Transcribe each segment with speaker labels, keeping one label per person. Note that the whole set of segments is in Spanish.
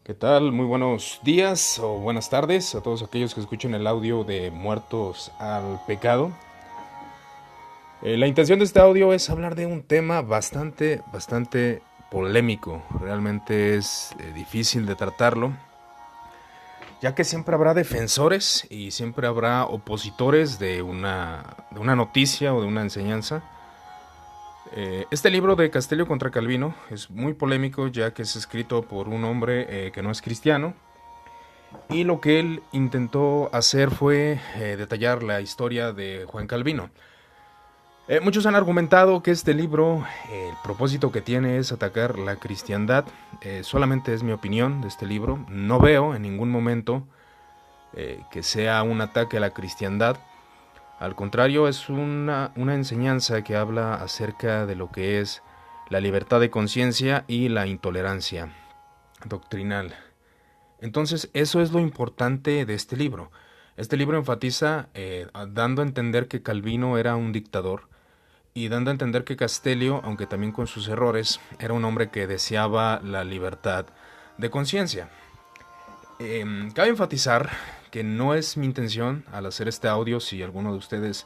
Speaker 1: ¿Qué tal? Muy buenos días o buenas tardes a todos aquellos que escuchen el audio de Muertos al Pecado. La intención de este audio es hablar de un tema bastante polémico. Realmente es difícil de tratarlo, ya que siempre habrá defensores y siempre habrá opositores de una noticia o de una enseñanza. Este libro de Castello contra Calvino es muy polémico, ya que es escrito por un hombre que no es cristiano. Y lo que él intentó hacer fue detallar la historia de Juan Calvino. Muchos han argumentado que este libro, el propósito que tiene es atacar la cristiandad. Solamente es mi opinión de este libro. No veo en ningún momento que sea un ataque a la cristiandad. Al contrario, es una enseñanza que habla acerca de lo que es la libertad de conciencia y la intolerancia doctrinal. Entonces, eso es lo importante de este libro. Este libro enfatiza dando a entender que Calvino era un dictador y dando a entender que Castellio, aunque también con sus errores, era un hombre que deseaba la libertad de conciencia. Cabe enfatizar que no es mi intención al hacer este audio, si alguno de ustedes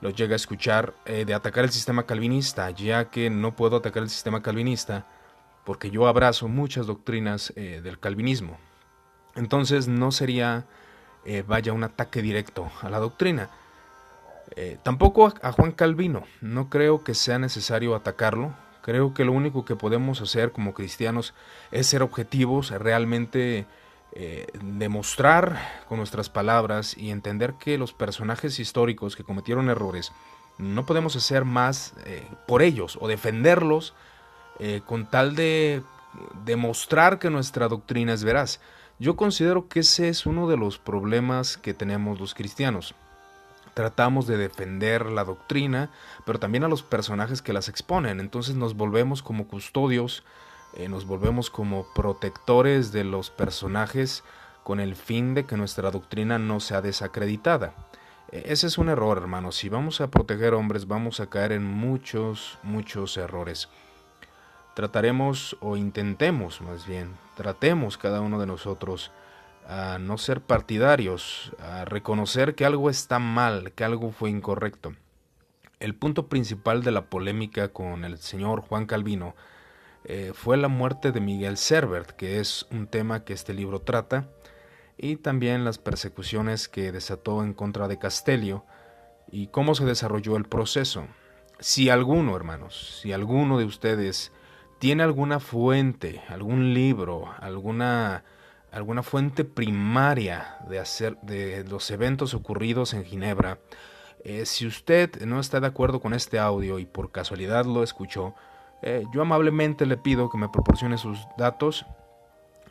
Speaker 1: lo llega a escuchar, de atacar el sistema calvinista, ya que no puedo atacar el sistema calvinista porque yo abrazo muchas doctrinas del calvinismo. Entonces no sería, vaya, un ataque directo a la doctrina. Tampoco a Juan Calvino. No creo que sea necesario atacarlo. Creo que lo único que podemos hacer como cristianos es ser objetivos, realmente demostrar con nuestras palabras y entender que los personajes históricos que cometieron errores no podemos hacer más por ellos o defenderlos con tal de demostrar que nuestra doctrina es veraz. Yo considero que ese es uno de los problemas que tenemos los cristianos. Tratamos de defender la doctrina, pero también a los personajes que las exponen. Entonces nos volvemos como custodios, nos volvemos como protectores de los personajes con el fin de que nuestra doctrina no sea desacreditada. Ese es un error, hermanos. Si vamos a proteger hombres, vamos a caer en muchos errores. Trataremos o intentemos más bien, tratemos cada uno de nosotros a no ser partidarios, a reconocer que algo está mal, que algo fue incorrecto. El punto principal de la polémica con el señor Juan Calvino fue la muerte de Miguel Servet, que es un tema que este libro trata, y también las persecuciones que desató en contra de Castellio y cómo se desarrolló el proceso. Si alguno, hermanos, si alguno de ustedes tiene alguna fuente, algún libro, alguna fuente primaria de los eventos ocurridos en Ginebra, si usted no está de acuerdo con este audio y por casualidad lo escuchó, yo amablemente le pido que me proporcione sus datos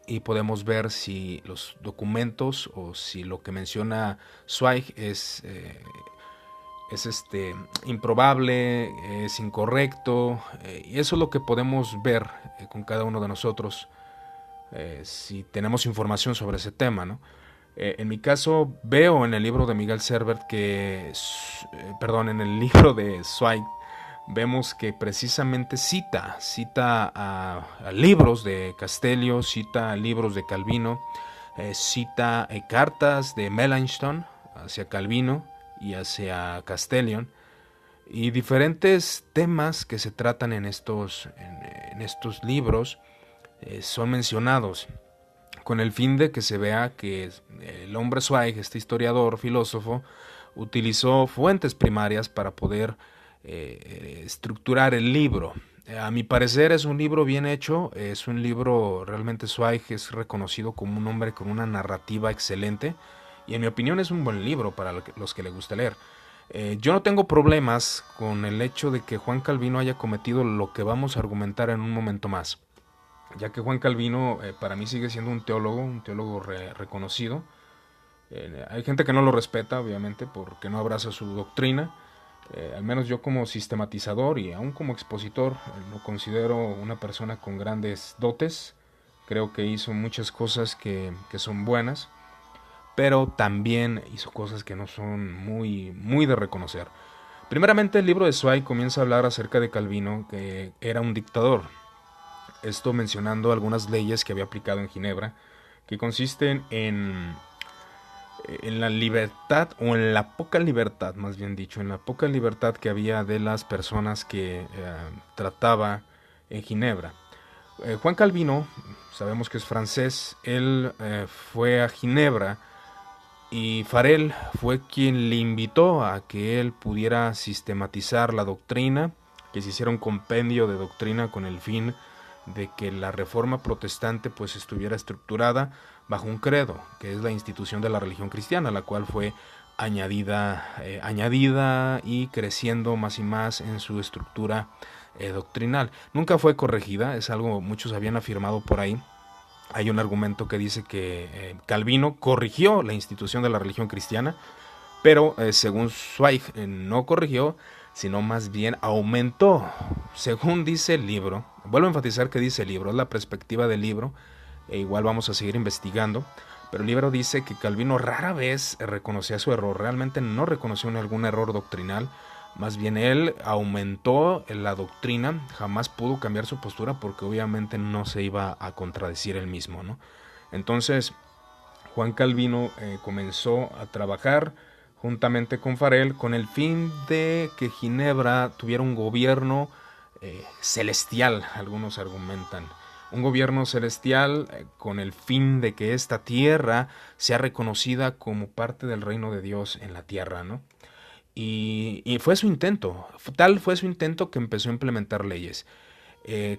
Speaker 1: y podemos ver si los documentos o si lo que menciona Zweig es improbable, es incorrecto, y eso es lo que podemos ver con cada uno de nosotros si tenemos información sobre ese tema, ¿no? En mi caso veo en el libro de Miguel Servet perdón, en el libro de Zweig vemos que precisamente cita a libros de Castellio, cita a libros de Calvino, cita cartas de Melanchthon hacia Calvino y hacia Castellion, y diferentes temas que se tratan en estos libros son mencionados con el fin de que se vea que el hombre Zweig, este historiador, filósofo, utilizó fuentes primarias para poder estructurar el libro. A mi parecer es un libro bien hecho, es un libro, realmente Zweig es reconocido como un hombre con una narrativa excelente, y en mi opinión es un buen libro para los que le gusta leer. Yo no tengo problemas con el hecho de que Juan Calvino haya cometido lo que vamos a argumentar en un momento más, ya que Juan Calvino para mí sigue siendo un teólogo reconocido. Hay gente que no lo respeta, obviamente, porque no abraza su doctrina. Al menos yo como sistematizador y aún como expositor lo considero una persona con grandes dotes. Creo que hizo muchas cosas que son buenas, pero también hizo cosas que no son muy de reconocer. Primeramente, el libro de Zweig comienza a hablar acerca de Calvino, que era un dictador. esto mencionando algunas leyes que había aplicado en Ginebra, que consisten en la libertad, o en la poca libertad, más bien dicho, en la poca libertad que había de las personas que trataba en Ginebra. Juan Calvino, sabemos que es francés, él fue a Ginebra y Farel fue quien le invitó a que él pudiera sistematizar la doctrina, que se hiciera un compendio de doctrina con el fin de que la reforma protestante pues estuviera estructurada bajo un credo, que es la institución de la religión cristiana, la cual fue añadida y creciendo más y más en su estructura doctrinal. Nunca fue corregida, es algo muchos habían afirmado por ahí. Hay un argumento que dice que Calvino corrigió la institución de la religión cristiana, pero según Zweig no corrigió, sino más bien aumentó. Según dice el libro, vuelvo a enfatizar que dice el libro, es la perspectiva del libro, e igual vamos a seguir investigando, pero el libro dice que Calvino rara vez reconocía su error, realmente no reconoció algún error doctrinal, más bien él aumentó la doctrina, jamás pudo cambiar su postura porque obviamente no se iba a contradecir él mismo, ¿no? Entonces Juan Calvino comenzó a trabajar juntamente con Farel con el fin de que Ginebra tuviera un gobierno celestial, algunos argumentan. Un gobierno celestial con el fin de que esta tierra sea reconocida como parte del reino de Dios en la tierra, ¿no? Y fue su intento, tal fue su intento que empezó a implementar leyes.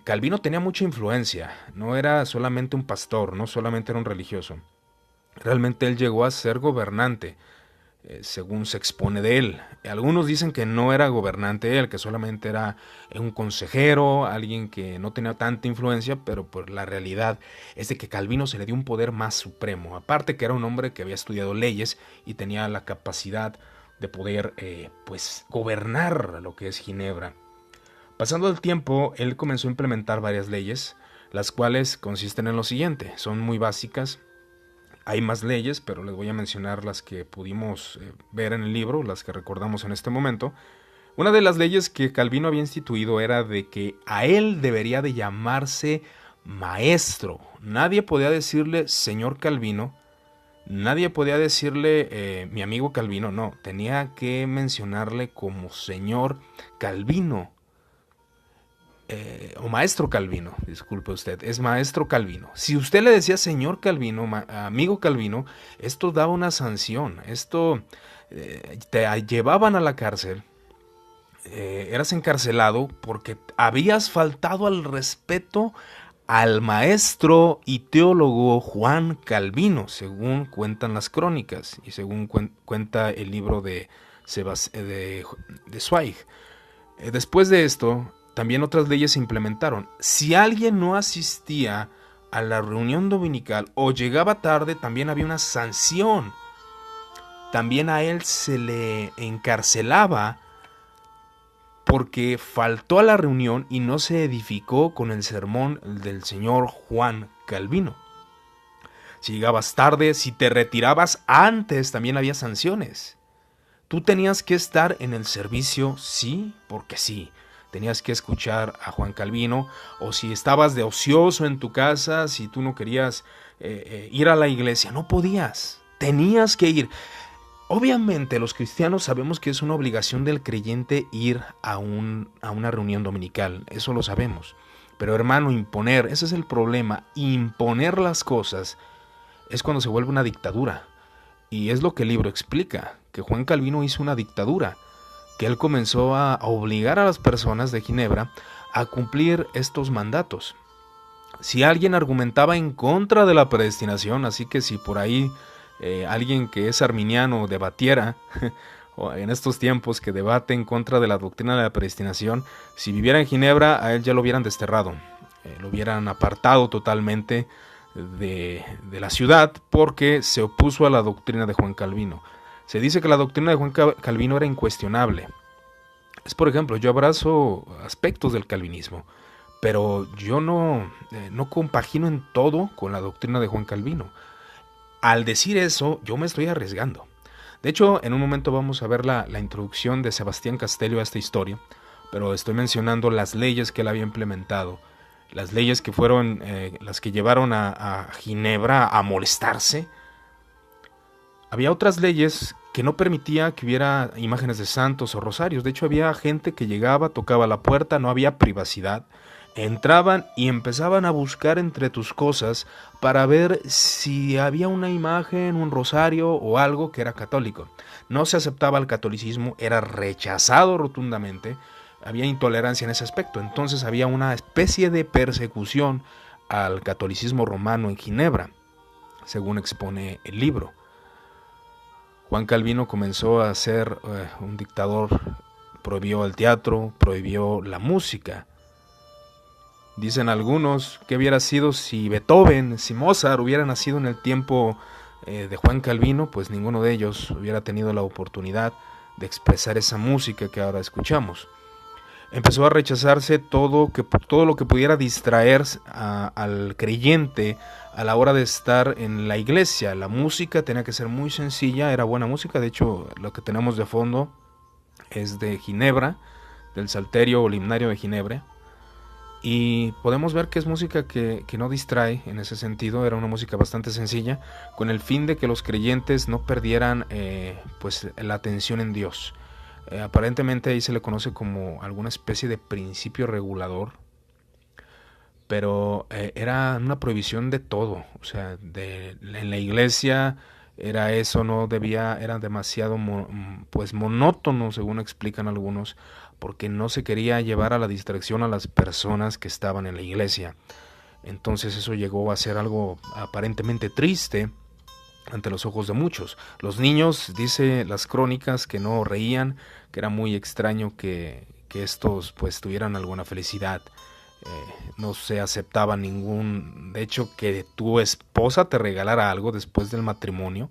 Speaker 1: Calvino tenía mucha influencia, no era solamente un pastor, no solamente era un religioso. Realmente él llegó a ser gobernante, según se expone de él. Algunos dicen que no era gobernante él, que solamente era un consejero, alguien que no tenía tanta influencia, pero por la realidad es de que Calvino se le dio un poder más supremo. Aparte que era un hombre que había estudiado leyes y tenía la capacidad de poder pues gobernar lo que es Ginebra. Pasando el tiempo, él comenzó a implementar varias leyes, las cuales consisten en lo siguiente, son muy básicas. Hay más leyes, pero les voy a mencionar las que pudimos ver en el libro, las que recordamos en este momento. Una de las leyes que Calvino había instituido era de que a él debería de llamarse maestro. Nadie podía decirle señor Calvino, nadie podía decirle mi amigo Calvino, no, tenía que mencionarle como señor Calvino. O maestro Calvino, disculpe usted, es maestro Calvino. Si usted le decía señor Calvino, amigo Calvino, esto daba una sanción, esto te llevaban a la cárcel, eras encarcelado porque habías faltado al respeto al maestro y teólogo Juan Calvino, según cuentan las crónicas y según cuenta el libro de Zweig. Después de esto, también otras leyes se implementaron. Si alguien no asistía a la reunión dominical o llegaba tarde, también había una sanción. También a él se le encarcelaba porque faltó a la reunión y no se edificó con el sermón del señor Juan Calvino. Si llegabas tarde, si te retirabas antes, también había sanciones. Tú tenías que estar en el servicio, sí, porque sí. Tenías que escuchar a Juan Calvino, o si estabas de ocioso en tu casa, si tú no querías ir a la iglesia, no podías, tenías que ir. Obviamente los cristianos sabemos que es una obligación del creyente ir a una reunión dominical, eso lo sabemos. Pero hermano, imponer, ese es el problema, imponer las cosas es cuando se vuelve una dictadura. Y es lo que el libro explica, que Juan Calvino hizo una dictadura, que él comenzó a obligar a las personas de Ginebra a cumplir estos mandatos. Si alguien argumentaba en contra de la predestinación, así que si por ahí alguien que es arminiano debatiera, o en estos tiempos que debate en contra de la doctrina de la predestinación, si viviera en Ginebra, a él ya lo hubieran desterrado, lo hubieran apartado totalmente de la ciudad porque se opuso a la doctrina de Juan Calvino. Se dice que la doctrina de Juan Calvino era incuestionable. Es, por ejemplo, yo abrazo aspectos del calvinismo, pero yo no compagino en todo con la doctrina de Juan Calvino. Al decir eso, yo me estoy arriesgando. De hecho, en un momento vamos a ver la introducción de Sebastián Castello a esta historia, pero estoy mencionando las leyes que él había implementado. las leyes que fueron las que llevaron a Ginebra a molestarse. Había otras leyes que no permitía que hubiera imágenes de santos o rosarios. De hecho, había gente que llegaba, tocaba la puerta, no había privacidad. Entraban y empezaban a buscar entre tus cosas para ver si había una imagen, un rosario o algo que era católico. No se aceptaba el catolicismo, era rechazado rotundamente. Había intolerancia en ese aspecto. Entonces había una especie de persecución al catolicismo romano en Ginebra, según expone el libro. Juan Calvino comenzó a ser un dictador, prohibió el teatro, prohibió la música. Dicen algunos que hubiera sido si Beethoven, si Mozart hubiera nacido en el tiempo de Juan Calvino, pues ninguno de ellos hubiera tenido la oportunidad de expresar esa música que ahora escuchamos. Empezó a rechazarse todo lo que pudiera distraer al creyente a la hora de estar en la iglesia. La música tenía que ser muy sencilla, era buena música. De hecho, lo que tenemos de fondo es de Ginebra, del Salterio o Himnario de Ginebra. Y podemos ver que es música que no distrae en ese sentido. Era una música bastante sencilla, con el fin de que los creyentes no perdieran pues la atención en Dios. Aparentemente ahí se le conoce como alguna especie de principio regulador, pero era una prohibición de todo. O sea, en la iglesia era eso, no debía, era demasiado pues monótono, según explican algunos, porque no se quería llevar a la distracción a las personas que estaban en la iglesia. Entonces eso llegó a ser algo aparentemente triste ante los ojos de muchos. Los niños, dice las crónicas, que no reían, que era muy extraño que estos pues tuvieran alguna felicidad. No se aceptaba ningún, de hecho, que tu esposa te regalara algo después del matrimonio.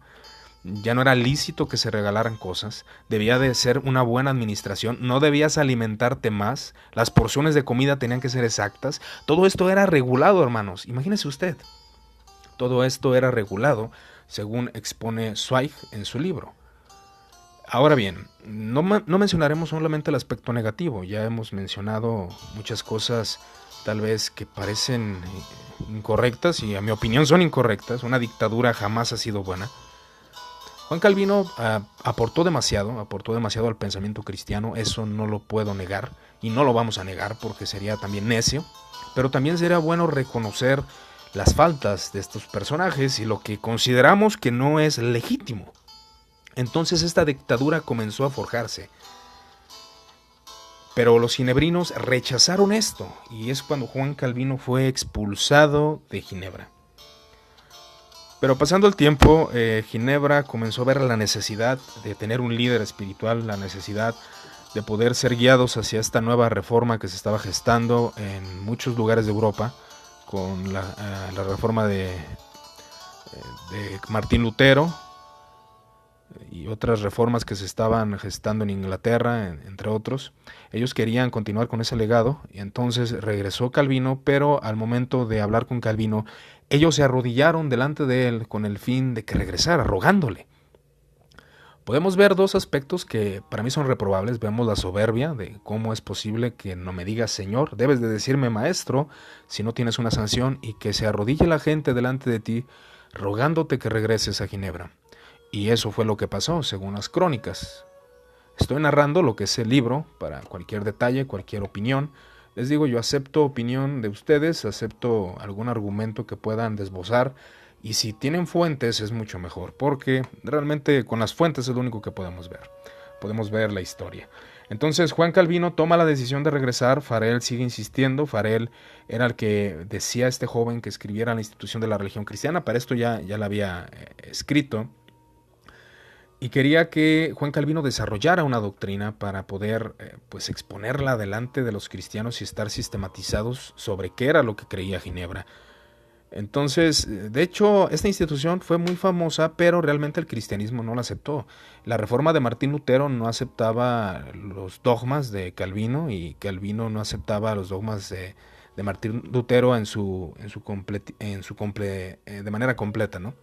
Speaker 1: Ya no era lícito que se regalaran cosas, debía de ser una buena administración, no debías alimentarte más, las porciones de comida tenían que ser exactas. Todo esto era regulado, hermanos, imagínese usted. Todo esto era regulado, según expone Zweig en su libro. Ahora bien, no mencionaremos solamente el aspecto negativo. Ya hemos mencionado muchas cosas tal vez que parecen incorrectas, y a mi opinión son incorrectas. Una dictadura jamás ha sido buena. Juan Calvino aportó demasiado al pensamiento cristiano. Eso no lo puedo negar y no lo vamos a negar porque sería también necio. Pero también sería bueno reconocer las faltas de estos personajes y lo que consideramos que no es legítimo. Entonces esta dictadura comenzó a forjarse. Pero los ginebrinos rechazaron esto, y es cuando Juan Calvino fue expulsado de Ginebra. Pero pasando el tiempo, Ginebra comenzó a ver la necesidad de tener un líder espiritual, la necesidad de poder ser guiados hacia esta nueva reforma que se estaba gestando en muchos lugares de Europa, con la reforma de Martín Lutero y otras reformas que se estaban gestando en Inglaterra, entre otros. Ellos querían continuar con ese legado, y entonces regresó Calvino, pero al momento de hablar con Calvino, ellos se arrodillaron delante de él con el fin de que regresara, rogándole. Podemos ver dos aspectos que para mí son reprobables. Vemos la soberbia de cómo es posible que no me digas Señor, debes de decirme Maestro si no tienes una sanción, y que se arrodille la gente delante de ti rogándote que regreses a Ginebra. Y eso fue lo que pasó, según las crónicas. Estoy narrando lo que es el libro. Para cualquier detalle, cualquier opinión, les digo, yo acepto opinión de ustedes, acepto algún argumento que puedan desbozar, y si tienen fuentes es mucho mejor, porque realmente con las fuentes es lo único que podemos ver la historia. Entonces Juan Calvino toma la decisión de regresar. Farel sigue insistiendo. Farel era el que decía a este joven que escribiera la institución de la religión cristiana. Para esto ya la había escrito, y quería que Juan Calvino desarrollara una doctrina para poder pues exponerla delante de los cristianos y estar sistematizados sobre qué era lo que creía Ginebra. Entonces, de hecho, esta institución fue muy famosa, pero realmente el cristianismo no la aceptó. La reforma de Martín Lutero no aceptaba los dogmas de Calvino, y Calvino no aceptaba los dogmas de Martín Lutero de manera completa, ¿no?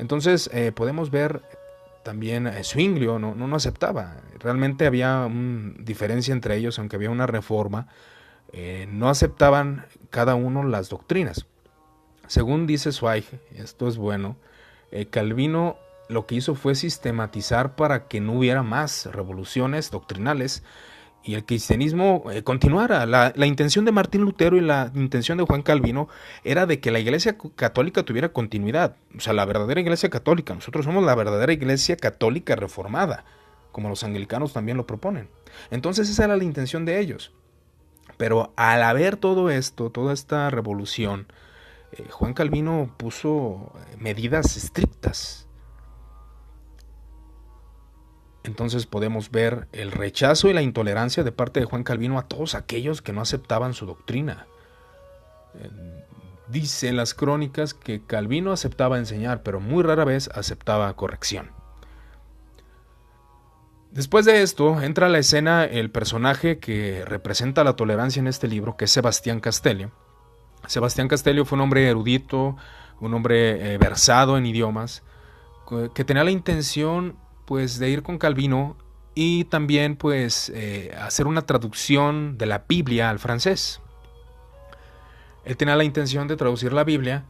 Speaker 1: Entonces, podemos ver también Zwinglio no aceptaba. Realmente había una diferencia entre ellos, aunque había una reforma. no aceptaban cada uno las doctrinas. Según dice Zweig, esto es bueno, Calvino lo que hizo fue sistematizar para que no hubiera más revoluciones doctrinales y el cristianismo continuara. La intención de Martín Lutero y la intención de Juan Calvino era de que la iglesia católica tuviera continuidad. O sea, la verdadera iglesia católica. Nosotros somos la verdadera iglesia católica reformada, como los anglicanos también lo proponen. Entonces esa era la intención de ellos. Pero al haber todo esto, toda esta revolución, Juan Calvino puso medidas estrictas. Entonces podemos ver el rechazo y la intolerancia de parte de Juan Calvino a todos aquellos que no aceptaban su doctrina. Dice en las crónicas que Calvino aceptaba enseñar, pero muy rara vez aceptaba corrección. Después de esto, entra a la escena el personaje que representa la tolerancia en este libro, que es Sebastián Castello. Sebastián Castello fue un hombre erudito, un hombre versado en idiomas, que tenía la intención pues de ir con Calvino y también pues hacer una traducción de la Biblia al francés. Él tenía la intención de traducir la Biblia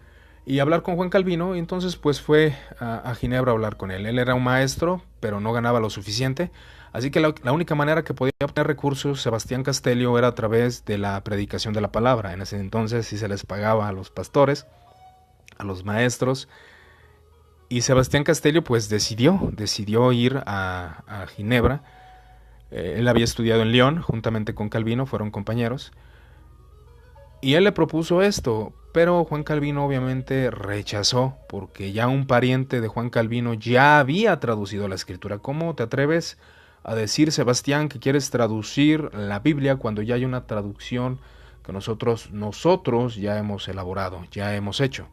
Speaker 1: y hablar con Juan Calvino, y entonces pues fue a Ginebra a hablar con él. Él era un maestro, pero no ganaba lo suficiente, así que la única manera que podía obtener recursos Sebastián Castello era a través de la predicación de la palabra. En ese entonces sí se les pagaba a los pastores, a los maestros, y Sebastián Castello pues decidió ir a Ginebra. Él había estudiado en Lyon juntamente con Calvino, fueron compañeros, y él le propuso esto, pero Juan Calvino obviamente rechazó, porque ya un pariente de Juan Calvino ya había traducido la escritura. ¿Cómo te atreves a decir, Sebastián, que quieres traducir la Biblia cuando ya hay una traducción que nosotros ya hemos elaborado, ya hemos hecho?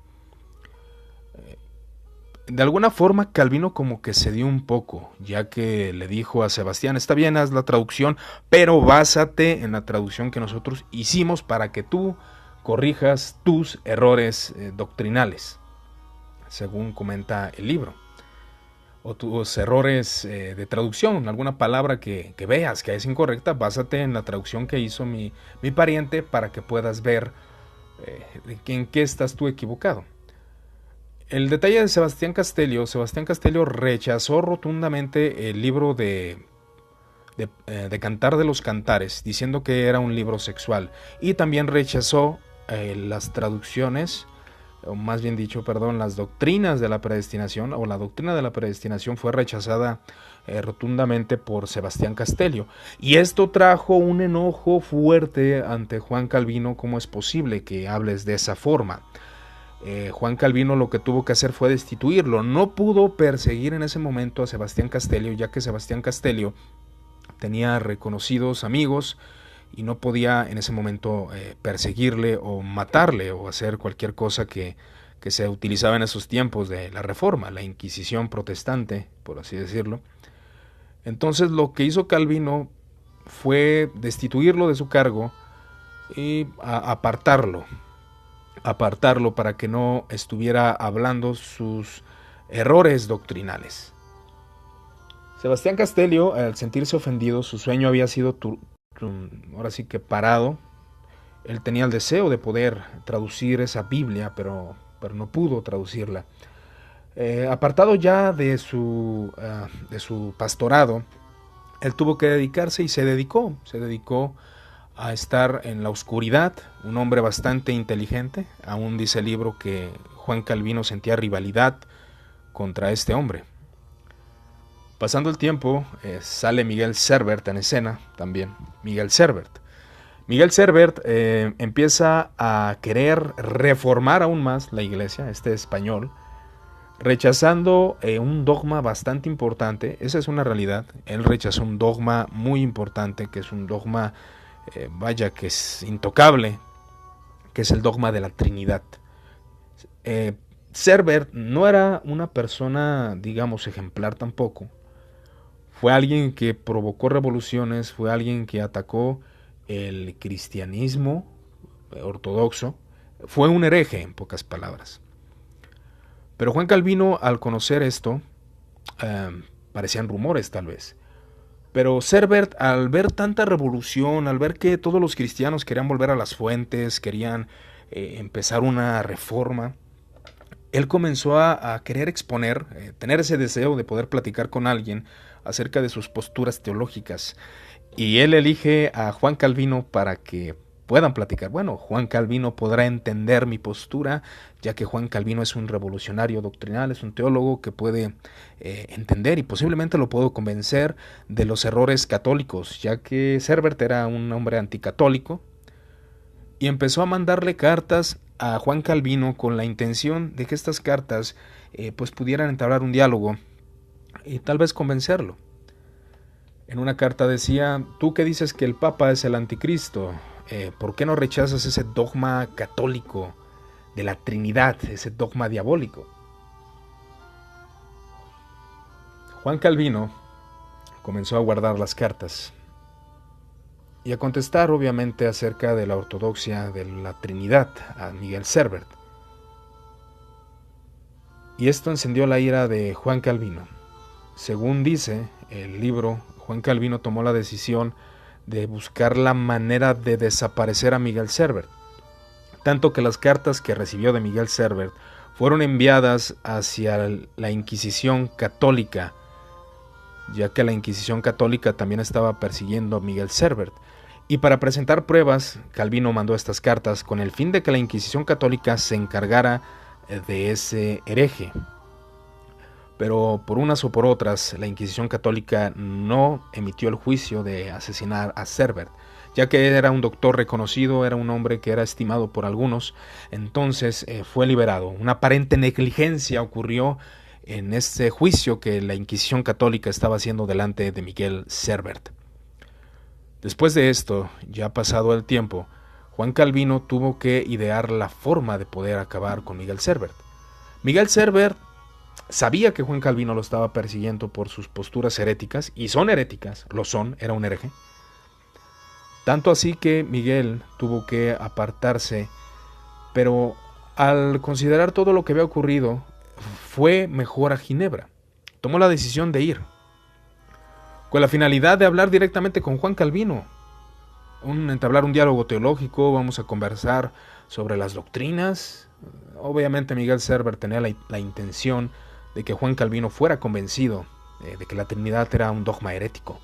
Speaker 1: De alguna forma Calvino como que cedió un poco, ya que le dijo a Sebastián, está bien, haz la traducción, pero básate en la traducción que nosotros hicimos para que tú corrijas tus errores doctrinales, según comenta el libro, o tus errores de traducción, alguna palabra que veas que es incorrecta, básate en la traducción que hizo mi pariente para que puedas ver en qué estás tú equivocado. El detalle de Sebastián Castello rechazó rotundamente el libro de Cantar de los Cantares, diciendo que era un libro sexual, y también rechazó las traducciones, o más bien dicho, las doctrinas de la predestinación, o la doctrina de la predestinación fue rechazada rotundamente por Sebastián Castello, y esto trajo un enojo fuerte ante Juan Calvino. ¿Cómo es posible que hables de esa forma? Juan Calvino lo que tuvo que hacer fue destituirlo. No pudo perseguir en ese momento a Sebastián Castello, ya que Sebastián Castello tenía reconocidos amigos y no podía en ese momento perseguirle o matarle o hacer cualquier cosa que se utilizaba en esos tiempos de la Reforma, la Inquisición protestante, por así decirlo. Entonces lo que hizo Calvino fue destituirlo de su cargo y apartarlo para que no estuviera hablando sus errores doctrinales. Sebastián Castello, al sentirse ofendido, su sueño había sido ahora sí que parado. Él tenía el deseo de poder traducir esa Biblia, pero no pudo traducirla. Apartado ya de su pastorado, él tuvo que dedicarse y se dedicó a estar en la oscuridad, un hombre bastante inteligente. Aún dice el libro que Juan Calvino sentía rivalidad contra este hombre. Pasando el tiempo, sale Miguel Servet en escena también. Miguel Servet empieza a querer reformar aún más la iglesia, este español, rechazando un dogma bastante importante. Esa es una realidad. Él rechazó un dogma muy importante, que es un dogma que es intocable, que es el dogma de la Trinidad. Servet no era una persona, digamos, ejemplar tampoco. Fue alguien que provocó revoluciones, fue alguien que atacó el cristianismo ortodoxo, fue un hereje, en pocas palabras. Pero Juan Calvino, al conocer esto, parecían rumores tal vez, Pero Cerbert, al ver tanta revolución, al ver que todos los cristianos querían volver a las fuentes, querían empezar una reforma, él comenzó a querer exponer, tener ese deseo de poder platicar con alguien acerca de sus posturas teológicas. Y él elige a Juan Calvino para que puedan platicar. Bueno, Juan Calvino podrá entender mi postura, ya que Juan Calvino es un revolucionario doctrinal, es un teólogo que puede entender y posiblemente lo puedo convencer de los errores católicos, ya que Cerbert era un hombre anticatólico y empezó a mandarle cartas a Juan Calvino con la intención de que estas cartas pues pudieran entablar un diálogo y tal vez convencerlo. En una carta decía: tú que dices que el Papa es el anticristo, ¿por qué no rechazas ese dogma católico de la Trinidad, ese dogma diabólico? Juan Calvino comenzó a guardar las cartas y a contestar obviamente acerca de la ortodoxia de la Trinidad a Miguel Cerbert. Y esto encendió la ira de Juan Calvino. Según dice el libro, Juan Calvino tomó la decisión de buscar la manera de desaparecer a Miguel Cerbert, tanto que las cartas que recibió de Miguel Cerbert fueron enviadas hacia la Inquisición católica, ya que la Inquisición católica también estaba persiguiendo a Miguel Cerbert. Y para presentar pruebas, Calvino mandó estas cartas con el fin de que la Inquisición católica se encargara de ese hereje. Pero por unas o por otras, la Inquisición católica no emitió el juicio de asesinar a Cerbert, ya que era un doctor reconocido, era un hombre que era estimado por algunos. Entonces fue liberado. Una aparente negligencia ocurrió en este juicio que la Inquisición católica estaba haciendo delante de Miguel Cerbert. Después de esto, ya pasado el tiempo, Juan Calvino tuvo que idear la forma de poder acabar con Miguel Cerbert. Miguel Cerbert sabía que Juan Calvino lo estaba persiguiendo por sus posturas heréticas, y son heréticas, lo son, era un hereje. Tanto así que Miguel tuvo que apartarse, pero al considerar todo lo que había ocurrido, fue mejor a Ginebra. Tomó la decisión de ir, con la finalidad de hablar directamente con Juan Calvino, entablar un diálogo teológico. Vamos a conversar sobre las doctrinas. Obviamente Miguel Cerbert tenía la intención de que Juan Calvino fuera convencido de que la Trinidad era un dogma herético.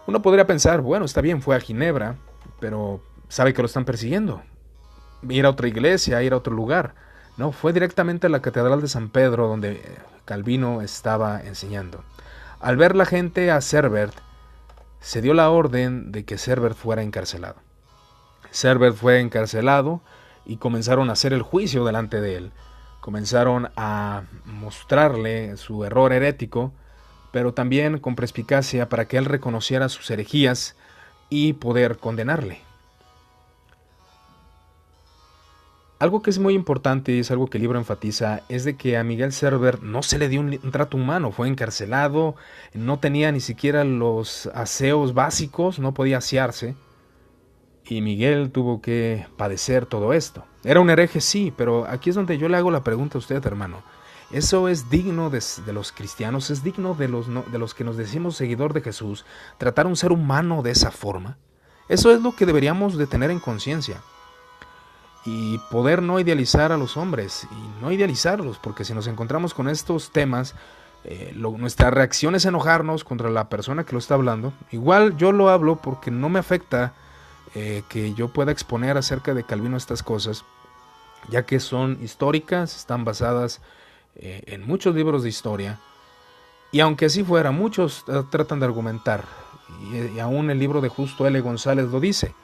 Speaker 1: Uno podría pensar, bueno, está bien, fue a Ginebra, pero sabe que lo están persiguiendo. Ir a otra iglesia, ir a otro lugar. No, fue directamente a la Catedral de San Pedro, donde Calvino estaba enseñando. Al ver la gente a Cerbert, se dio la orden de que Cerbert fuera encarcelado. Cerbert fue encarcelado y comenzaron a hacer el juicio delante de él. Comenzaron a mostrarle su error herético, pero también con perspicacia para que él reconociera sus herejías y poder condenarle. Algo que es muy importante y es algo que el libro enfatiza es de que a Miguel Cerbert no se le dio un trato humano, fue encarcelado, no tenía ni siquiera los aseos básicos, no podía asearse, y Miguel tuvo que padecer todo esto. Era un hereje, sí, pero aquí es donde yo le hago la pregunta a usted, hermano. ¿Eso es digno de los cristianos? ¿Es digno de los que nos decimos seguidor de Jesús tratar a un ser humano de esa forma? Eso es lo que deberíamos de tener en conciencia. Y poder no idealizar a los hombres, y no idealizarlos, porque si nos encontramos con estos temas, nuestra reacción es enojarnos contra la persona que lo está hablando. Igual yo lo hablo porque no me afecta que yo pueda exponer acerca de Calvino estas cosas, ya que son históricas, están basadas en muchos libros de historia, y aunque así fuera, muchos tratan de argumentar, y aún el libro de Justo L. González lo dice.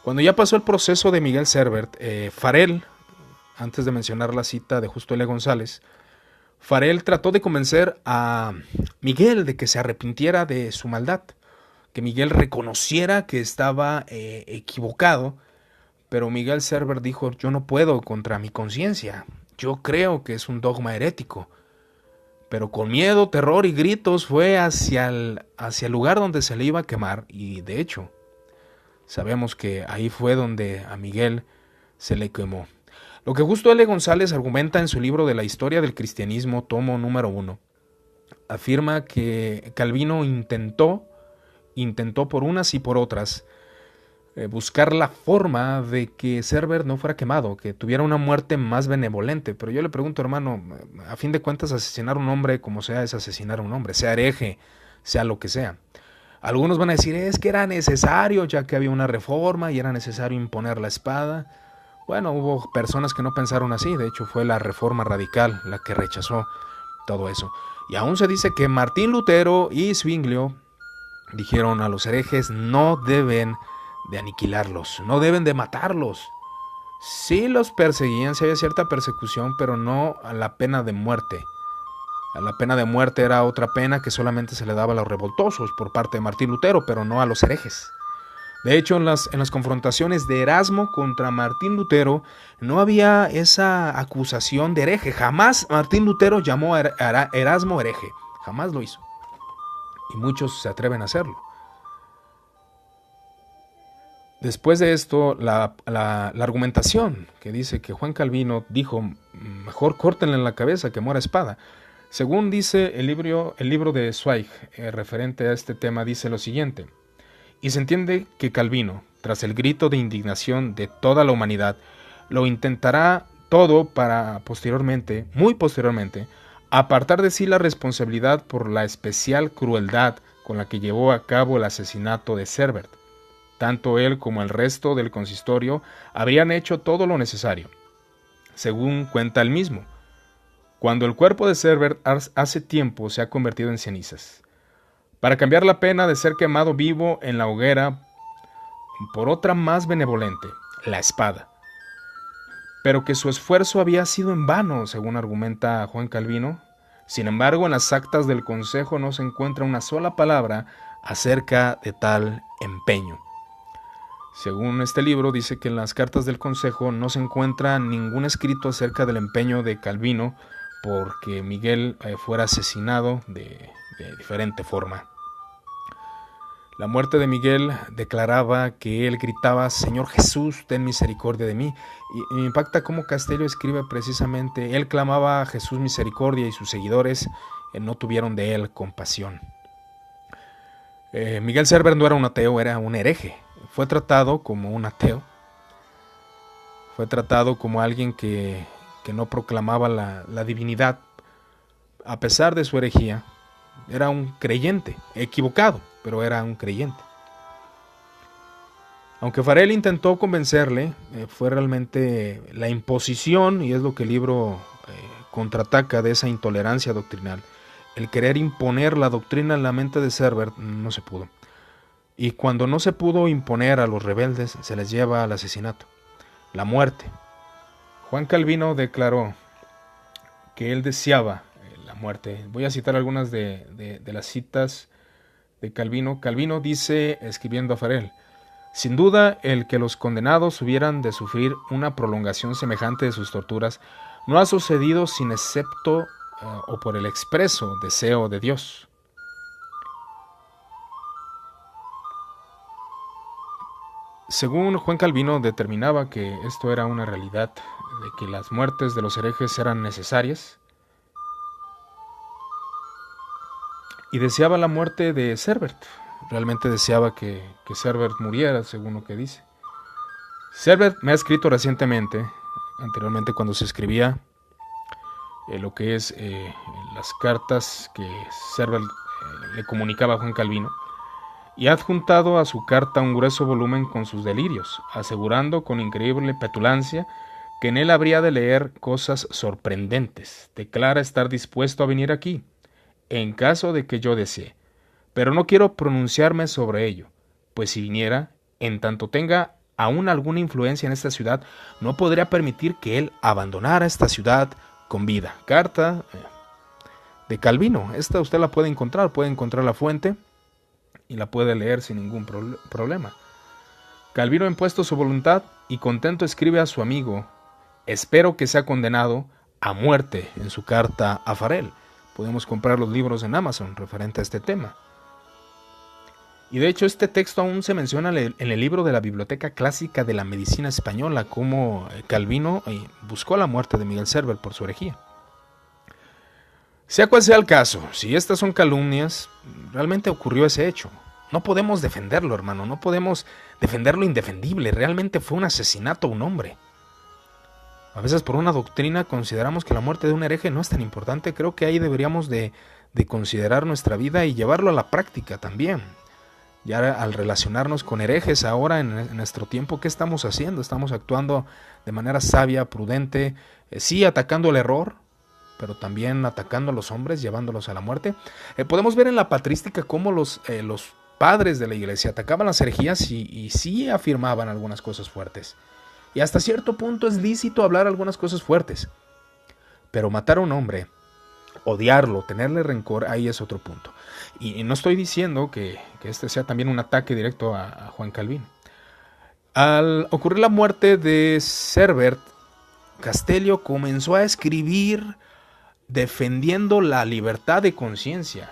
Speaker 1: Cuando ya pasó el proceso de Miguel Cerbert, Farel, antes de mencionar la cita de Justo L. González, Farel trató de convencer a Miguel de que se arrepintiera de su maldad, que Miguel reconociera que estaba equivocado, pero Miguel Cerbert dijo: yo no puedo contra mi conciencia, yo creo que es un dogma herético. Pero con miedo, terror y gritos fue hacia el lugar donde se le iba a quemar, y de hecho sabemos que ahí fue donde a Miguel se le quemó. Lo que Justo L. González argumenta en su libro de la historia del cristianismo, tomo número 1, afirma que Calvino intentó por unas y por otras buscar la forma de que Cerbert no fuera quemado, que tuviera una muerte más benevolente. Pero yo le pregunto, hermano, a fin de cuentas asesinar a un hombre como sea es asesinar a un hombre, sea hereje, sea lo que sea. Algunos van a decir, es que era necesario, ya que había una reforma y era necesario imponer la espada. Bueno, hubo personas que no pensaron así, de hecho fue la Reforma Radical la que rechazó todo eso. Y aún se dice que Martín Lutero y Zwinglio dijeron a los herejes no deben de aniquilarlos, no deben de matarlos. Sí los perseguían, sí había cierta persecución, pero no a la pena de muerte. A la pena de muerte era otra pena que solamente se le daba a los revoltosos por parte de Martín Lutero, pero no a los herejes. De hecho, en las confrontaciones de Erasmo contra Martín Lutero no había esa acusación de hereje. Jamás Martín Lutero llamó a Erasmo hereje. Jamás lo hizo. Y muchos se atreven a hacerlo. Después de esto, la argumentación que dice que Juan Calvino dijo, mejor córtenle en la cabeza que muera espada. Según dice el libro de Zweig, referente a este tema, dice lo siguiente. Y se entiende que Calvino, tras el grito de indignación de toda la humanidad, lo intentará todo para posteriormente, muy posteriormente, apartar de sí la responsabilidad por la especial crueldad con la que llevó a cabo el asesinato de Cerbert. Tanto él como el resto del consistorio habrían hecho todo lo necesario. Según cuenta él mismo, cuando el cuerpo de Cerbert hace tiempo se ha convertido en cenizas, para cambiar la pena de ser quemado vivo en la hoguera por otra más benevolente, la espada. Pero que su esfuerzo había sido en vano, según argumenta Juan Calvino. Sin embargo, en las actas del Consejo no se encuentra una sola palabra acerca de tal empeño. Según este libro, dice que en las cartas del Consejo no se encuentra ningún escrito acerca del empeño de Calvino porque Miguel fuera asesinado de diferente forma. La muerte de Miguel declaraba que él gritaba, Señor Jesús, ten misericordia de mí. Y me impacta cómo Castello escribe precisamente, él clamaba a Jesús misericordia y sus seguidores no tuvieron de él compasión. Miguel Cerbert no era un ateo, era un hereje. Fue tratado como un ateo. Fue tratado como alguien que no proclamaba la divinidad. A pesar de su herejía, era un creyente, equivocado, pero era un creyente. Aunque Farel intentó convencerle, fue realmente la imposición, y es lo que el libro contraataca de esa intolerancia doctrinal. El querer imponer la doctrina en la mente de Cerbert no se pudo. Y cuando no se pudo imponer a los rebeldes, se les lleva al asesinato, la muerte. Juan Calvino declaró que él deseaba la muerte. Voy a citar algunas de las citas de Calvino. Calvino dice, escribiendo a Farel, sin duda el que los condenados hubieran de sufrir una prolongación semejante de sus torturas no ha sucedido sin excepto o por el expreso deseo de Dios. Según Juan Calvino determinaba que esto era una realidad, de que las muertes de los herejes eran necesarias, y deseaba la muerte de Cerbert. Realmente deseaba que Cerbert muriera, según lo que dice. Cerbert me ha escrito recientemente, anteriormente cuando se escribía lo que es las cartas que Cerbert le comunicaba a Juan Calvino, y ha adjuntado a su carta un grueso volumen con sus delirios, asegurando con increíble petulancia que en él habría de leer cosas sorprendentes. Declara estar dispuesto a venir aquí, en caso de que yo desee, pero no quiero pronunciarme sobre ello, pues si viniera, en tanto tenga aún alguna influencia en esta ciudad, no podría permitir que él abandonara esta ciudad con vida. Carta de Calvino. Esta usted la puede encontrar la fuente y la puede leer sin ningún problema. Calvino ha impuesto su voluntad y contento escribe a su amigo, espero que sea condenado a muerte, en su carta a Farel. Podemos comprar los libros en Amazon referente a este tema. Y de hecho este texto aún se menciona en el libro de la Biblioteca Clásica de la Medicina Española, como Calvino buscó la muerte de Miguel Cerbert por su herejía. Sea cual sea el caso, si estas son calumnias, realmente ocurrió ese hecho. No podemos defenderlo, hermano, no podemos defender lo indefendible. Realmente fue un asesinato a un hombre. A veces por una doctrina consideramos que la muerte de un hereje no es tan importante. Creo que ahí deberíamos de considerar nuestra vida y llevarlo a la práctica también. Ya al relacionarnos con herejes ahora en nuestro tiempo, ¿qué estamos haciendo? Estamos actuando de manera sabia, prudente, sí atacando el error, pero también atacando a los hombres, llevándolos a la muerte. Podemos ver en la patrística cómo los padres de la iglesia atacaban las herejías y sí afirmaban algunas cosas fuertes. Y hasta cierto punto es lícito hablar algunas cosas fuertes. Pero matar a un hombre, odiarlo, tenerle rencor, ahí es otro punto. Y no estoy diciendo que este sea también un ataque directo a Juan Calvino. Al ocurrir la muerte de Cerbert, Castellio comenzó a escribir defendiendo la libertad de conciencia.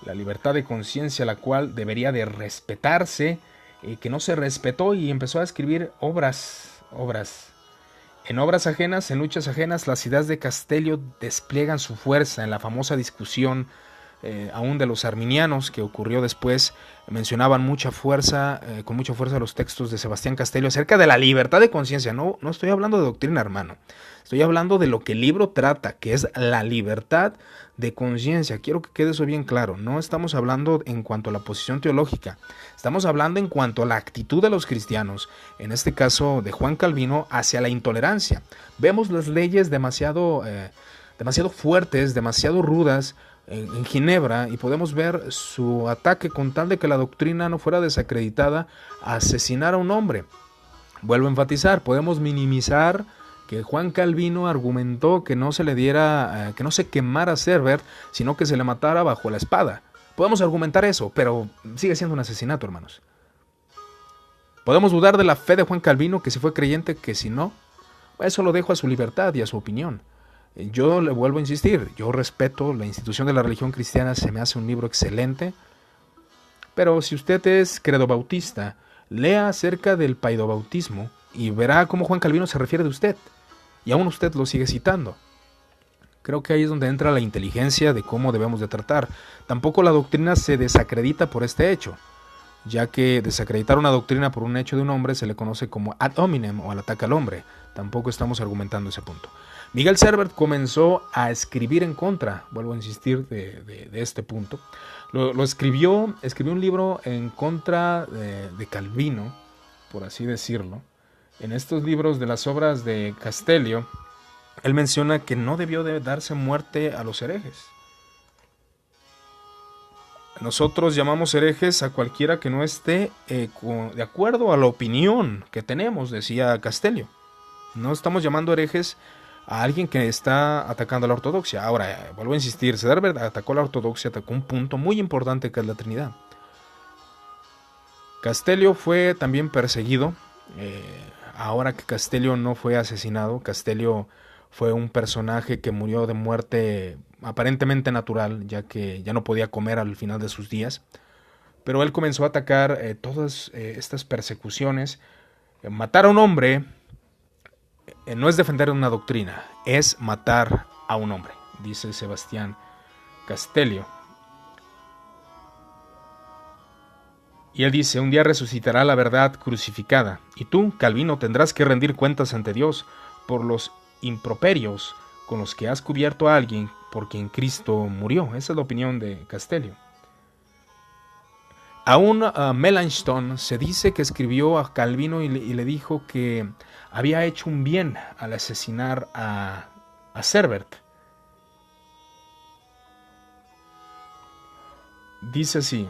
Speaker 1: La libertad de conciencia, la cual debería de respetarse, que no se respetó, y empezó a escribir obras. En obras ajenas, en luchas ajenas, las ideas de Castellio despliegan su fuerza en la famosa discusión aún de los arminianos que ocurrió después. Mencionaban con mucha fuerza los textos de Sebastián Castellio acerca de la libertad de conciencia. No estoy hablando de doctrina, hermano. Estoy hablando de lo que el libro trata, que es la libertad de conciencia. Quiero que quede eso bien claro. No estamos hablando en cuanto a la posición teológica. Estamos hablando en cuanto a la actitud de los cristianos, en este caso de Juan Calvino, hacia la intolerancia. Vemos las leyes demasiado fuertes, demasiado rudas en Ginebra, y podemos ver su ataque con tal de que la doctrina no fuera desacreditada, a asesinar a un hombre. Vuelvo a enfatizar, podemos minimizar que Juan Calvino argumentó que no se le diera, que no se quemara a Cerbert, sino que se le matara bajo la espada. Podemos argumentar eso, pero sigue siendo un asesinato, hermanos. Podemos dudar de la fe de Juan Calvino, que si fue creyente, que si no. Eso lo dejo a su libertad y a su opinión. Yo le vuelvo a insistir, yo respeto la institución de la religión cristiana, se me hace un libro excelente, pero si usted es credobautista, lea acerca del paidobautismo y verá cómo Juan Calvino se refiere de usted, y aún usted lo sigue citando. Creo que ahí es donde entra la inteligencia de cómo debemos de tratar. Tampoco la doctrina se desacredita por este hecho, ya que desacreditar una doctrina por un hecho de un hombre se le conoce como ad hominem o al ataque al hombre. Tampoco estamos argumentando ese punto. Miguel Cerbert comenzó a escribir en contra, vuelvo a insistir, de este punto. Escribió un libro en contra de Calvino, por así decirlo. En estos libros de las obras de Castellio, él menciona que no debió de darse muerte a los herejes. Nosotros llamamos herejes a cualquiera que no esté de acuerdo a la opinión que tenemos, decía Castellio. No estamos llamando herejes a alguien que está atacando a la ortodoxia. Ahora, vuelvo a insistir, Cerbert atacó a la ortodoxia, atacó un punto muy importante que es la Trinidad. Castellio fue también perseguido. Ahora que Castellio no fue asesinado, Castellio fue un personaje que murió de muerte aparentemente natural, ya que ya no podía comer al final de sus días. Pero él comenzó a atacar todas estas persecuciones. Matar a un hombre no es defender una doctrina, es matar a un hombre, dice Sebastián Castellio. Y él dice: un día resucitará la verdad crucificada, y tú, Calvino, tendrás que rendir cuentas ante Dios por los improperios con los que has cubierto a alguien por quien Cristo murió. Esa es la opinión de Castellio. Aún Melanchthon se dice que escribió a Calvino y le dijo que había hecho un bien al asesinar a Cerbert. Dice así: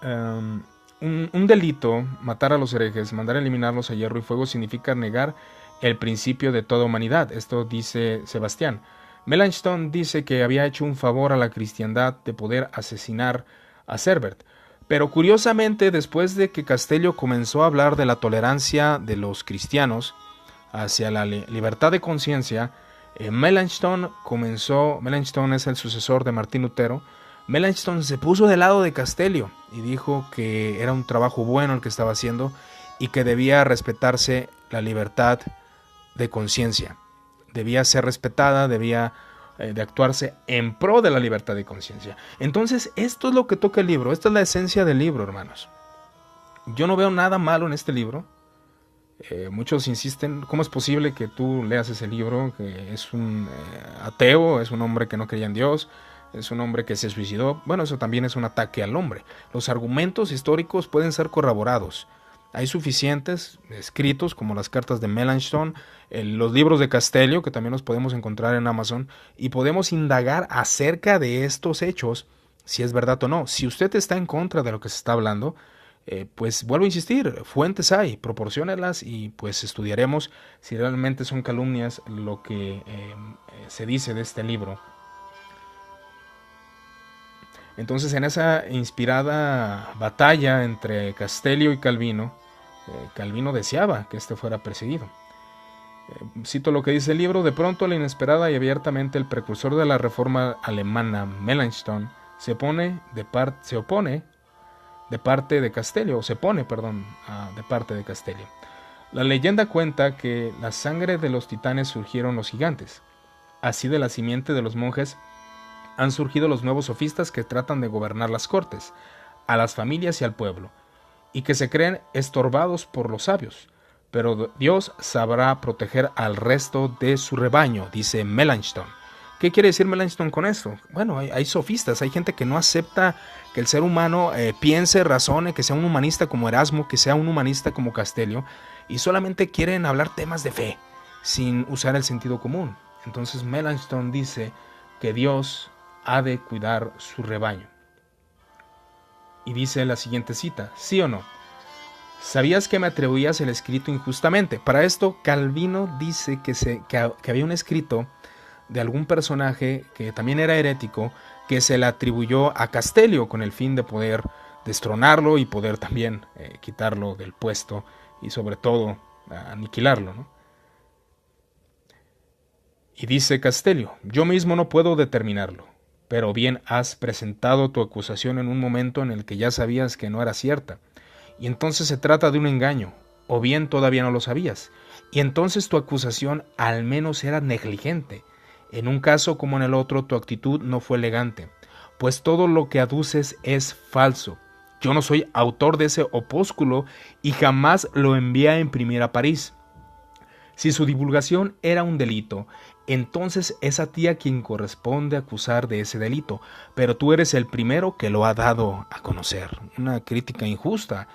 Speaker 1: un delito, matar a los herejes, mandar eliminarlos a hierro y fuego, significa negar el principio de toda humanidad. Esto dice Sebastián. Melanchthon dice que había hecho un favor a la cristiandad de poder asesinar a Cerbert. Pero curiosamente, después de que Castellio comenzó a hablar de la tolerancia de los cristianos hacia la libertad de conciencia, Melanchthon es el sucesor de Martín Lutero. Melanchthon se puso del lado de Castellio y dijo que era un trabajo bueno el que estaba haciendo y que debía respetarse la libertad de conciencia. Debía ser respetada, debía de actuarse en pro de la libertad de conciencia. Entonces, esto es lo que toca el libro, esta es la esencia del libro, hermanos. Yo no veo nada malo en este libro. Muchos insisten, ¿cómo es posible que tú leas ese libro? Que es un ateo, es un hombre que no creía en Dios, es un hombre que se suicidó. Bueno, eso también es un ataque al hombre. Los argumentos históricos pueden ser corroborados. Hay suficientes escritos, como las cartas de Melanchthon, los libros de Castellio, que también los podemos encontrar en Amazon, y podemos indagar acerca de estos hechos, si es verdad o no. Si usted está en contra de lo que se está hablando, pues vuelvo a insistir, fuentes hay, proporciónelas y pues estudiaremos si realmente son calumnias lo que se dice de este libro. Entonces, en esa inspirada batalla entre Castellio y Calvino, Calvino deseaba que este fuera perseguido. Cito lo que dice el libro: de pronto, la inesperada y abiertamente el precursor de la reforma alemana, Melanchthon, se pone de parte de Castellio. La leyenda cuenta que la sangre de los titanes surgieron los gigantes. Así, de la simiente de los monjes han surgido los nuevos sofistas que tratan de gobernar las cortes, a las familias y al pueblo, y que se creen estorbados por los sabios. Pero Dios sabrá proteger al resto de su rebaño, dice Melanchthon. ¿Qué quiere decir Melanchthon con esto? Bueno, hay sofistas, hay gente que no acepta que el ser humano piense, razone, que sea un humanista como Erasmo, que sea un humanista como Castellio, y solamente quieren hablar temas de fe, sin usar el sentido común. Entonces Melanchthon dice que Dios ha de cuidar su rebaño. Y dice la siguiente cita: ¿sí o no? ¿Sabías que me atribuías el escrito injustamente? Para esto, Calvino dice que había un escrito de algún personaje que también era herético, que se le atribuyó a Castellio con el fin de poder destronarlo y poder también quitarlo del puesto y sobre todo aniquilarlo, ¿no? Y dice Castellio: yo mismo no puedo determinarlo, pero bien has presentado tu acusación en un momento en el que ya sabías que no era cierta, y entonces se trata de un engaño, o bien todavía no lo sabías, y entonces tu acusación al menos era negligente. En un caso como en el otro, tu actitud no fue elegante, pues todo lo que aduces es falso. Yo no soy autor de ese opúsculo y jamás lo envié a imprimir a París. Si su divulgación era un delito, entonces es a ti a quien corresponde acusar de ese delito, pero tú eres el primero que lo ha dado a conocer. Una crítica injusta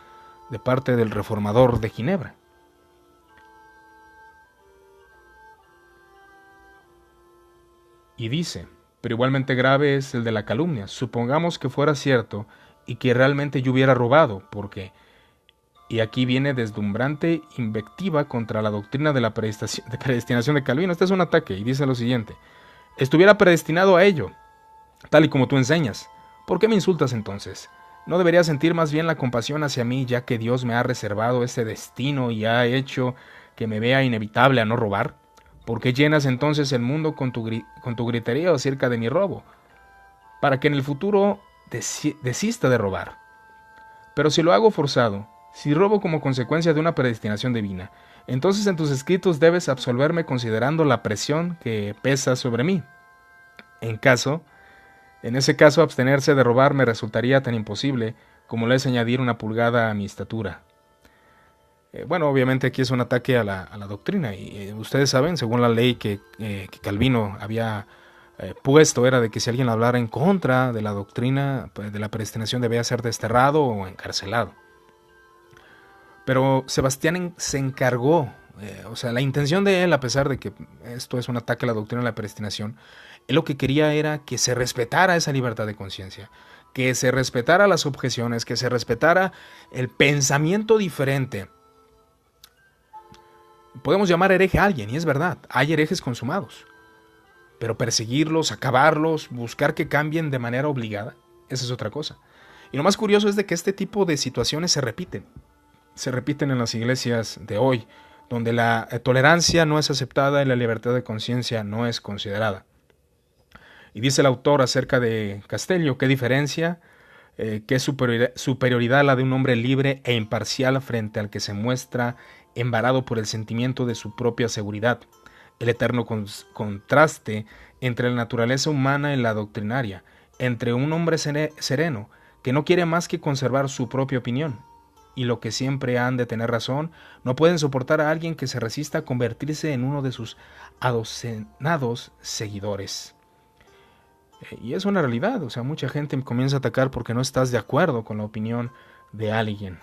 Speaker 1: de parte del reformador de Ginebra. Y dice: pero igualmente grave es el de la calumnia. Supongamos que fuera cierto y que realmente yo hubiera robado, porque... Y aquí viene deslumbrante invectiva contra la doctrina de la predestinación de Calvino. Este es un ataque y dice lo siguiente: estuviera predestinado a ello, tal y como tú enseñas. ¿Por qué me insultas entonces? ¿No debería sentir más bien la compasión hacia mí, ya que Dios me ha reservado ese destino y ha hecho que me vea inevitable a no robar? ¿Por qué llenas entonces el mundo con tu griterío acerca de mi robo? Para que en el futuro desista de robar. Pero si lo hago forzado, si robo como consecuencia de una predestinación divina, entonces en tus escritos debes absolverme considerando la presión que pesa sobre mí. En ese caso, abstenerse de robar me resultaría tan imposible como lo es añadir una pulgada a mi estatura. Bueno, obviamente aquí es un ataque a la doctrina, y ustedes saben, según la ley que Calvino había puesto, era de que si alguien hablara en contra de la doctrina de la predestinación debía ser desterrado o encarcelado. Pero Sebastián se encargó, la intención de él, a pesar de que esto es un ataque a la doctrina de la predestinación, él lo que quería era que se respetara esa libertad de conciencia, que se respetara las objeciones, que se respetara el pensamiento diferente. Podemos llamar hereje a alguien, y es verdad, hay herejes consumados, pero perseguirlos, acabarlos, buscar que cambien de manera obligada, esa es otra cosa. Y lo más curioso es de que este tipo de situaciones se repiten en las iglesias de hoy, donde la tolerancia no es aceptada y la libertad de conciencia no es considerada. Y dice el autor acerca de Castellio: qué diferencia, qué superioridad la de un hombre libre e imparcial frente al que se muestra embarado por el sentimiento de su propia seguridad. el eterno contraste entre la naturaleza humana y la doctrinaria, entre un hombre sereno, que no quiere más que conservar su propia opinión, y lo que siempre han de tener razón, no pueden soportar a alguien que se resista a convertirse en uno de sus adocenados seguidores. Y es una realidad, o sea, mucha gente comienza a atacar porque no estás de acuerdo con la opinión de alguien.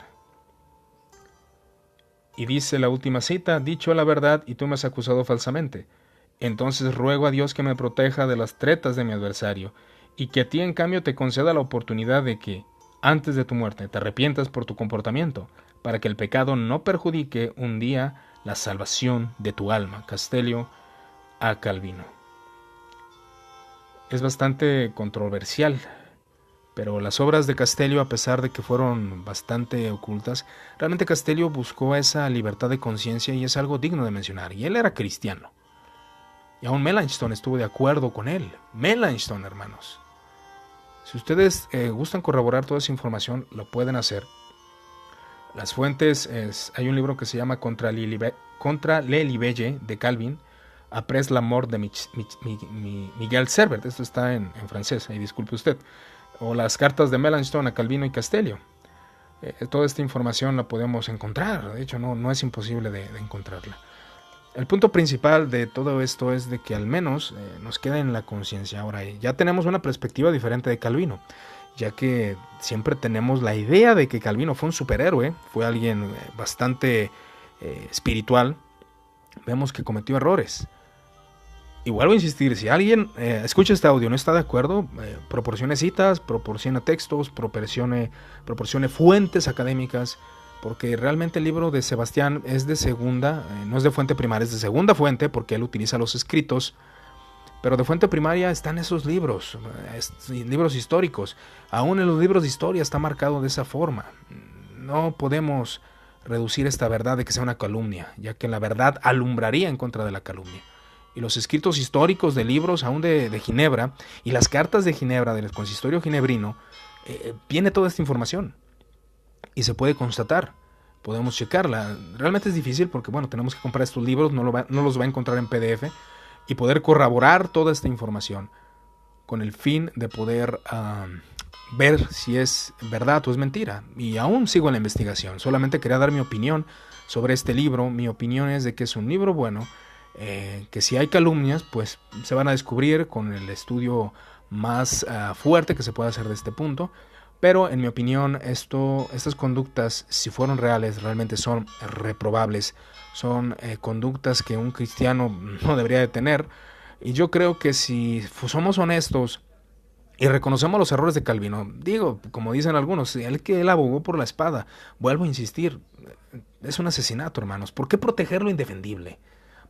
Speaker 1: Y dice la última cita: dicho la verdad y tú me has acusado falsamente. Entonces ruego a Dios que me proteja de las tretas de mi adversario, y que a ti en cambio te conceda la oportunidad de que, antes de tu muerte, te arrepientas por tu comportamiento, para que el pecado no perjudique un día la salvación de tu alma. Castellio a Calvino. Es bastante controversial, pero las obras de Castellio, a pesar de que fueron bastante ocultas, realmente Castellio buscó esa libertad de conciencia y es algo digno de mencionar. Y él era cristiano. Y aún Melanchthon estuvo de acuerdo con él. Melanchthon, hermanos. Si ustedes gustan corroborar toda esa información, lo pueden hacer. Las fuentes, hay un libro que se llama Contra le libelle de Calvin, Après la mort de Miguel Servet. Esto está en francés, ahí disculpe usted. O las cartas de Melanchthon a Calvino y Castellio. Toda esta información la podemos encontrar. De hecho, no es imposible de encontrarla. El punto principal de todo esto es de que al menos nos queda en la conciencia. Ahora, ya tenemos una perspectiva diferente de Calvino, ya que siempre tenemos la idea de que Calvino fue un superhéroe, fue alguien bastante espiritual. Vemos que cometió errores. Y vuelvo a insistir, si alguien escucha este audio y no está de acuerdo, proporcione citas, proporcione textos, proporcione fuentes académicas, porque realmente el libro de Sebastián es de segunda, no es de fuente primaria, es de segunda fuente, porque él utiliza los escritos, pero de fuente primaria están esos libros, libros históricos. Aún en los libros de historia está marcado de esa forma. No podemos reducir esta verdad de que sea una calumnia, ya que la verdad alumbraría en contra de la calumnia. Y los escritos históricos de libros aún de Ginebra y las cartas de Ginebra del consistorio ginebrino, viene toda esta información y se puede constatar, podemos checarla. Realmente es difícil porque bueno, tenemos que comprar estos libros, no los va a encontrar en PDF, y poder corroborar toda esta información con el fin de poder ver si es verdad o es mentira. Y aún sigo en la investigación, solamente quería dar mi opinión sobre este libro. Mi opinión es de que es un libro bueno, que si hay calumnias pues se van a descubrir con el estudio más fuerte que se puede hacer de este punto, pero en mi opinión estas conductas, si fueron reales, realmente son reprobables, son conductas que un cristiano no debería de tener. Y yo creo que si somos honestos y reconocemos los errores de Calvino, digo, como dicen algunos, él abogó por la espada, vuelvo a insistir, es un asesinato, hermanos. ¿Por qué proteger lo indefendible?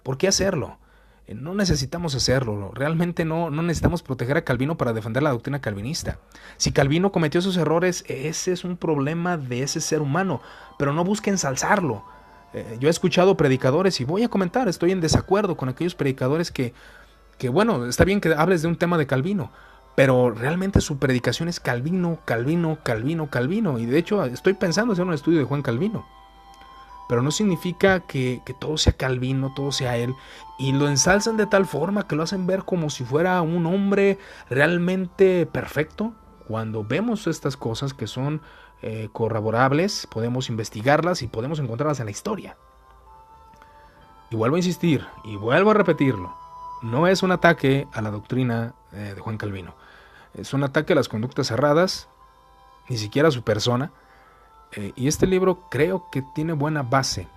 Speaker 1: ¿Por qué hacerlo? No necesitamos hacerlo. Realmente no necesitamos proteger a Calvino para defender la doctrina calvinista. Si Calvino cometió esos errores, ese es un problema de ese ser humano, pero no busque ensalzarlo. Yo he escuchado predicadores, y voy a comentar, estoy en desacuerdo con aquellos predicadores que bueno, está bien que hables de un tema de Calvino, pero realmente su predicación es Calvino, Calvino, Calvino, Calvino. Y de hecho estoy pensando hacer un estudio de Juan Calvino. Pero no significa que todo sea Calvino, todo sea él. Y lo ensalzan de tal forma que lo hacen ver como si fuera un hombre realmente perfecto. Cuando vemos estas cosas que son corroborables, podemos investigarlas y podemos encontrarlas en la historia. Y vuelvo a insistir, y vuelvo a repetirlo. No es un ataque a la doctrina de Juan Calvino. Es un ataque a las conductas erradas, ni siquiera a su persona. Y este libro creo que tiene buena base,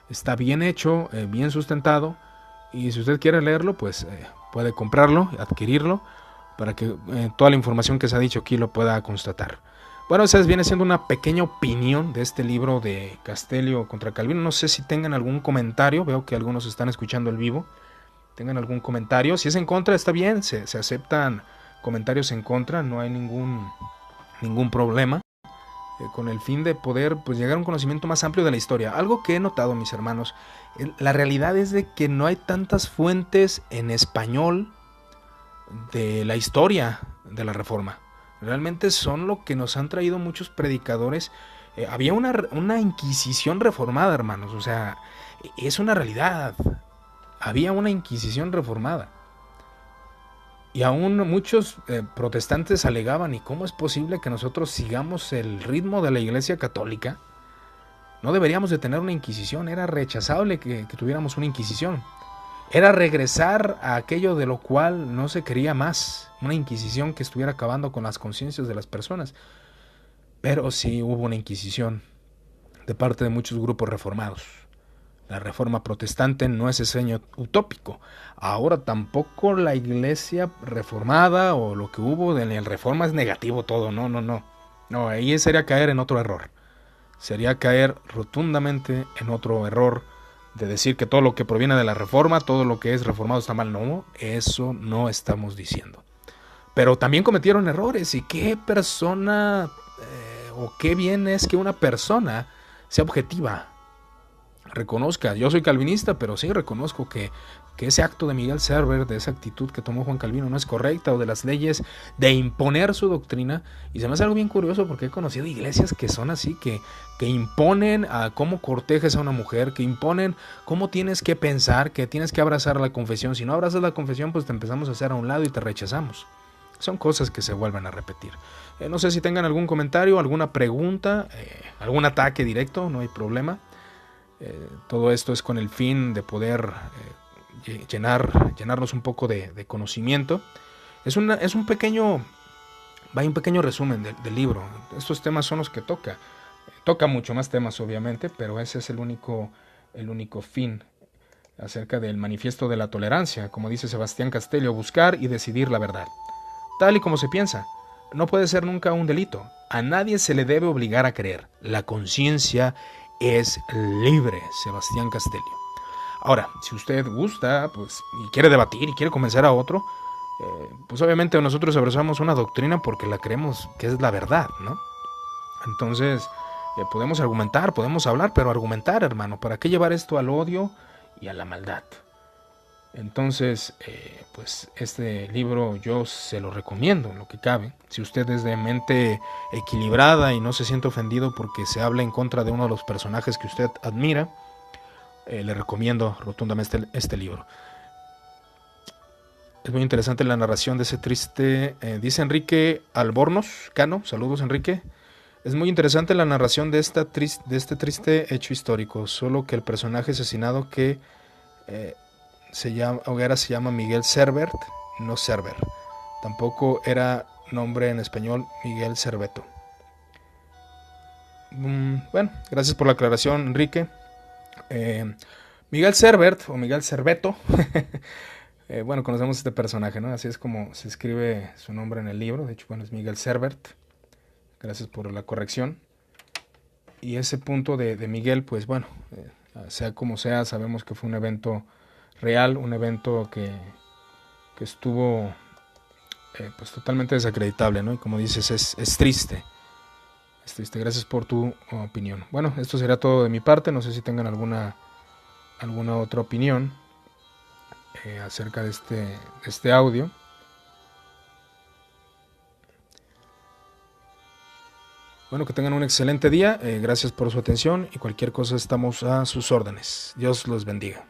Speaker 1: está bien hecho, bien sustentado, y si usted quiere leerlo, pues puede comprarlo, adquirirlo, para que toda la información que se ha dicho aquí lo pueda constatar. Bueno, esa viene siendo una pequeña opinión de este libro de Castellio contra Calvino. No sé si tengan algún comentario, veo que algunos están escuchando el vivo, tengan algún comentario. Si es en contra, está bien, se aceptan comentarios en contra, no hay ningún problema. Con el fin de poder pues llegar a un conocimiento más amplio de la historia. Algo que he notado, mis hermanos, la realidad es de que no hay tantas fuentes en español de la historia de la Reforma. Realmente son lo que nos han traído muchos predicadores. Había una Inquisición reformada, hermanos, o sea, es una realidad. había una Inquisición reformada. Y aún muchos protestantes alegaban, ¿y cómo es posible que nosotros sigamos el ritmo de la Iglesia Católica? No deberíamos de tener una Inquisición, era rechazable que tuviéramos una Inquisición. Era regresar a aquello de lo cual no se quería más, una Inquisición que estuviera acabando con las conciencias de las personas. Pero sí hubo una Inquisición de parte de muchos grupos reformados. La reforma protestante no es ese sueño utópico. Ahora tampoco la iglesia reformada o lo que hubo en el reforma es negativo todo. No. No, ahí sería caer en otro error. Sería caer rotundamente en otro error de decir que todo lo que proviene de la reforma, todo lo que es reformado está mal. No, eso no estamos diciendo. Pero también cometieron errores. ¿Y qué persona o qué bien es que una persona sea objetiva? Reconozca, yo soy calvinista, pero sí reconozco que ese acto de Miguel Servet, de esa actitud que tomó Juan Calvino, no es correcta, o de las leyes de imponer su doctrina. Y se me hace algo bien curioso porque he conocido iglesias que son así, que imponen a cómo cortejes a una mujer, que imponen cómo tienes que pensar, que tienes que abrazar la confesión. Si no abrazas la confesión, pues te empezamos a hacer a un lado y te rechazamos. Son cosas que se vuelven a repetir. No sé si tengan algún comentario, alguna pregunta, algún ataque directo, no hay problema. Todo esto es con el fin de poder llenarnos un poco de conocimiento. Es un pequeño resumen del libro. Estos temas son los que toca mucho más temas obviamente, pero ese es el único fin acerca del manifiesto de la tolerancia, como dice Sebastián Castello: buscar y decidir la verdad, tal y como se piensa. No puede ser nunca un delito. A nadie se le debe obligar a creer. La conciencia es libre. Sebastián Castello. Ahora, si usted gusta, pues, y quiere debatir y quiere convencer a otro, pues obviamente nosotros abrazamos una doctrina porque la creemos que es la verdad, ¿no? Entonces, podemos argumentar, podemos hablar, pero argumentar, hermano, ¿para qué llevar esto al odio y a la maldad? Entonces, pues este libro yo se lo recomiendo en lo que cabe. Si usted es de mente equilibrada y no se siente ofendido porque se habla en contra de uno de los personajes que usted admira, le recomiendo rotundamente este libro. Es muy interesante la narración de ese triste, dice Enrique Albornoz Cano, saludos Enrique. Es muy interesante la narración de este triste hecho histórico, solo que el personaje asesinado que se llama Miguel Servet, no Server. Tampoco era nombre en español Miguel Serveto. Bueno, gracias por la aclaración, Enrique. Miguel Servet o Miguel Serveto. Bueno, conocemos este personaje, ¿no? Así es como se escribe su nombre en el libro. De hecho, bueno, es Miguel Servet. Gracias por la corrección. Y ese punto de Miguel, pues bueno, sea como sea, sabemos que fue un evento real, un evento que estuvo pues totalmente desacreditable, ¿no? Y como dices, es triste. Es triste. Gracias por tu opinión. Bueno, esto será todo de mi parte. No sé si tengan alguna otra opinión acerca de este audio. Bueno, que tengan un excelente día. Gracias por su atención y cualquier cosa estamos a sus órdenes. Dios los bendiga.